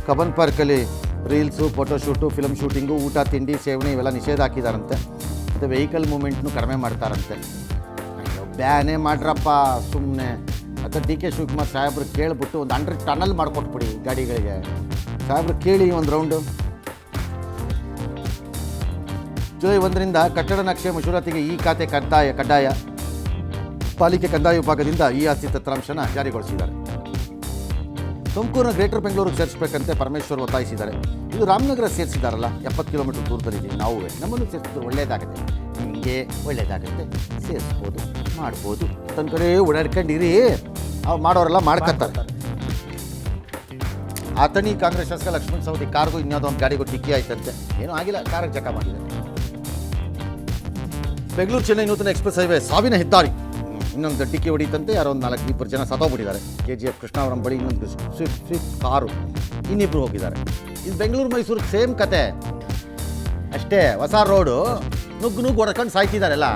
Cubbon ಪಾರ್ಕಲ್ಲಿ reels, photoshoot, film shooting, ಊಟ ತಿಂಡಿ ಸೇವನೆ ಇವೆಲ್ಲ ನಿಷೇಧ ಹಾಕಿದಾರಂತೆ. ಮತ್ತು ವೆಹಿಕಲ್ ಮೂಮೆಂಟ್ನು ಕಡಿಮೆ ಮಾಡ್ತಾರಂತೆ. ಬ್ಯಾನೇ ಮಾಡ್ರಪ್ಪ ಸುಮ್ಮನೆ. ಮತ್ತು ಡಿ ಕೆ ಶಿವಕುಮಾರ್ ಸಾಹೇಬ್ರು ಕೇಳಿಬಿಟ್ಟು ಒಂದು ಅಂಡರ್ ಟನಲ್ ಮಾಡಿಕೊಟ್ಬಿಡಿ ಗಾಡಿಗಳಿಗೆ. ಸಾಹೇಬ್ರು ಕೇಳಿ ಒಂದು ರೌಂಡು. ಜುಲೈ 1ರಿಂದ ಕಟ್ಟಡ ನಕ್ಷೆ ಮಂಜೂರಾತಿಗೆ ಈ ಖಾತೆ ಕಡ್ಡಾಯ. ಪಾಲಿಕೆ ಕಂದಾಯ ವಿಭಾಗದಿಂದ ಈ ಆಸ್ತಿ ದತ್ತಾಂಶನ ಜಾರಿಗೊಳಿಸಿದ್ದಾರೆ. ತುಮಕೂರಿನ ಗ್ರೇಟರ್ ಬೆಂಗಳೂರಿಗೆ ಸೇರಿಸಬೇಕಂತೆ ಪರಮೇಶ್ವರ್ ಒತ್ತಾಯಿಸಿದ್ದಾರೆ. ಇದು ರಾಮನಗರ ಸೇರಿಸಿದಾರಲ್ಲ, 70 ಕಿಲೋಮೀಟರ್ ದೂರದಲ್ಲಿದೆ. ನಾವು ನಮ್ಮನ್ನು ಸೇರಿಸಿದ್ರು ಒಳ್ಳೇದಾಗುತ್ತೆ, ನಿಮಗೆ ಒಳ್ಳೇದಾಗುತ್ತೆ, ಸೇರಿಸ್ಬೋದು, ಮಾಡ್ಬೋದು. ತನ್ನ ಕಡೆ ಓಡಾಡ್ಕೊಂಡಿರಿ, ಅವ್ರು ಮಾಡೋರೆಲ್ಲ ಮಾಡ್ಕೊತಾರೆ. ಆತನಿ ಕಾಂಗ್ರೆಸ್ ಶಾಸಕ ಲಕ್ಷ್ಮಣ್ ಸವದಿ ಕಾರ್ಗೂ ಇನ್ಯಾವುದೋ ಒಂದು ಗಾಡಿಗೂ ಟಿಕ್ಕಿ ಆಯ್ತಂತೆ. ಏನೂ ಆಗಿಲ್ಲ, ಕಾರಿಗೆ ಜಖಮ್ ಆಗಿದೆ. ಬೆಂಗಳೂರು ಚೆನ್ನೈ ನೂತನ ಎಕ್ಸ್ಪ್ರೆಸ್ ಹೈವೇ ಸಾವಿನ ಹೆದ್ದಾರಿ. ಇನ್ನೊಂದು ಡಿಕ್ಕಿ ಹೊಡಿತಂತೆ. ಯಾರೋ ಒಂದು 4-2 ಜನ ಸತ್ತೋಗ್ಬಿಟ್ಟಿದ್ದಾರೆ. KGF ಕೃಷ್ಣಾವರಂ ಬಳಿ ಇನ್ನೊಂದು ಸ್ವಿಫ್ಟ್ ಕಾರು, ಇನ್ನಿಬ್ಬರು ಹೋಗಿದ್ದಾರೆ. ಇದು ಬೆಂಗಳೂರು ಮೈಸೂರು ಸೇಮ್ ಕತೆ ಅಷ್ಟೇ. ಹೊಸ ರೋಡು ನುಗ್ಗು ಹೊಡ್ಕೊಂಡು ಸಾಯ್ತಿದ್ದಾರೆಲ್ಲ.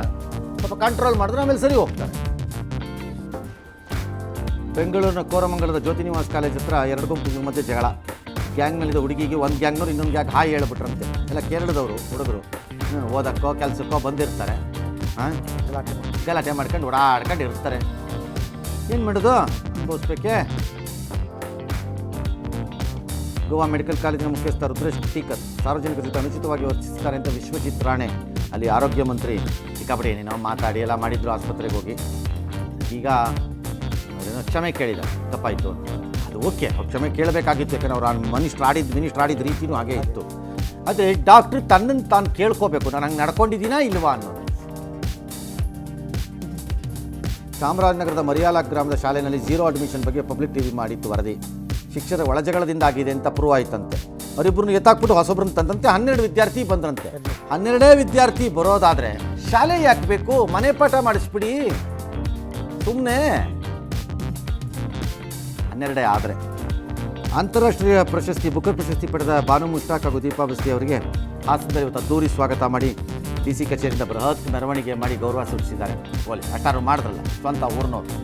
ಸ್ವಲ್ಪ ಕಂಟ್ರೋಲ್ ಮಾಡಿದ್ರೆ ಆಮೇಲೆ ಸರಿ ಹೋಗ್ತಾರೆ. ಬೆಂಗಳೂರಿನ ಕೋರಮಂಗಲದ ಜ್ಯೋತಿ ನಿವಾಸ್ ಕಾಲೇಜ್ ಹತ್ರ 2 ಗುಂಪುಗಳ ಮಧ್ಯೆ ಜಗಳ. ಗ್ಯಾಂಗ್ನಲ್ಲಿದ್ದ ಹುಡುಗಿಗೆ ಒಂದು ಗ್ಯಾಂಗ್ನವ್ರು ಇನ್ನೊಂದು ಗ್ಯಾಂಗ್ ಹಾಯ್ ಹೇಳ್ಬಿಟ್ರಂತೆ. ಎಲ್ಲ ಕೇರಳದವರು ಹುಡುಗರು ಓದಕ್ಕೋ ಕೆಲಸಕ್ಕೋ ಬಂದಿರ್ತಾರೆ. ಗಲಾಟೆ ಮಾಡ್ಕೊಂಡು ಓಡಾಡ್ಕೊಂಡು ಇರ್ತಾರೆ. ಏನು ಮಾಡೋದು, ಅನುಭವಿಸ್ಬೇಕೆ. ಗೋವಾ ಮೆಡಿಕಲ್ ಕಾಲೇಜಿನ ಮುಖ್ಯಸ್ಥ ರುದ್ರೇಶ್ ಟೀಕರ್ ಸಾರ್ವಜನಿಕರ ಜೊತೆ ಅನುಚಿತವಾಗಿ ವರ್ತಿಸ್ತಾರೆ ಅಂತ ವಿಶ್ವಜಿತ್ ರಾಣೆ ಅಲ್ಲಿ ಆರೋಗ್ಯ ಮಂತ್ರಿ ಸಿಕ್ಕಾಪಟ್ಟೆ ಏನೇನೋ ಮಾತಾಡಿ ಎಲ್ಲ ಮಾಡಿದ್ರು. ಆಸ್ಪತ್ರೆಗೆ ಹೋಗಿ ಈಗ ಅದೇನೋ ಕ್ಷಮೆ ಕೇಳಿದ, ತಪ್ಪಾಯಿತು. ಅದು ಓಕೆ, ಅವ್ರು ಕ್ಷಮೆ ಕೇಳಬೇಕಾಗಿತ್ತು. ಯಾಕಂದ್ರೆ ಅವ್ರು ಮಿನಿಸ್ಟ್ರ್ ಆಡಿದ ರೀತಿಯೂ ಹಾಗೇ ಇತ್ತು. ಆದರೆ ಡಾಕ್ಟ್ರು ತನ್ನನ್ನು ತಾನು ಕೇಳ್ಕೋಬೇಕು, ನಾನು ಹಂಗೆ ನಡ್ಕೊಂಡಿದ್ದೀನಾ ಇಲ್ವಾ ಅನ್ನೋದು. ಚಾಮರಾಜನಗರದ ಮರಿಯಾಲ ಗ್ರಾಮದ ಶಾಲೆಯಲ್ಲಿ 0 ಅಡ್ಮಿಷನ್ ಬಗ್ಗೆ ಪಬ್ಲಿಕ್ ಟಿವಿ ಮಾಡಿತ್ತು ವರದಿ. ಶಿಕ್ಷಕರ ಒಳಜಗಳದಿಂದ ಆಗಿದೆ ಅಂತ ಪ್ರೂವ್ ಆಯ್ತಂತೆ. ಅವರಿಬ್ಬರನ್ನು ಎತ್ತಾಕ್ಬಿಟ್ಟು ಹೊಸೊಬ್ಬರನ್ನ ತಂದಂತೆ. 12 ವಿದ್ಯಾರ್ಥಿ ಬಂದ್ರಂತೆ. 12 ವಿದ್ಯಾರ್ಥಿ ಬರೋದಾದರೆ ಶಾಲೆ ಯಾಕೆ ಬೇಕು? ಮನೆ ಪಾಠ ಮಾಡಿಸ್ಬಿಡಿ ಸುಮ್ಮನೆ. 12 ಆದರೆ ಅಂತಾರಾಷ್ಟ್ರೀಯ ಪ್ರಶಸ್ತಿ ಬುಕರ್ ಪ್ರಶಸ್ತಿ ಪಡೆದ ಬಾನು ಮುಷ್ತಾಕ್ ಹಾಗೂ ದೀಪಾ ಬಸ್ತಿ ಅವರಿಗೆ ಹಾಸನದಲ್ಲಿ ಇವತ್ತು ಅದ್ದೂರಿ ಸ್ವಾಗತ ಮಾಡಿ DC ಕಚೇರಿಯಿಂದ ಬೃಹತ್ ಮೆರವಣಿಗೆ ಮಾಡಿ ಗೌರವ ಸೂಚಿಸಿದ್ದಾರೆ. ಒಳ್ಳೆ ಅಷ್ಟಾರು ಮಾಡಿದ್ರಲ್ಲ ಸ್ವಂತ ಊರಿನವ್ರು.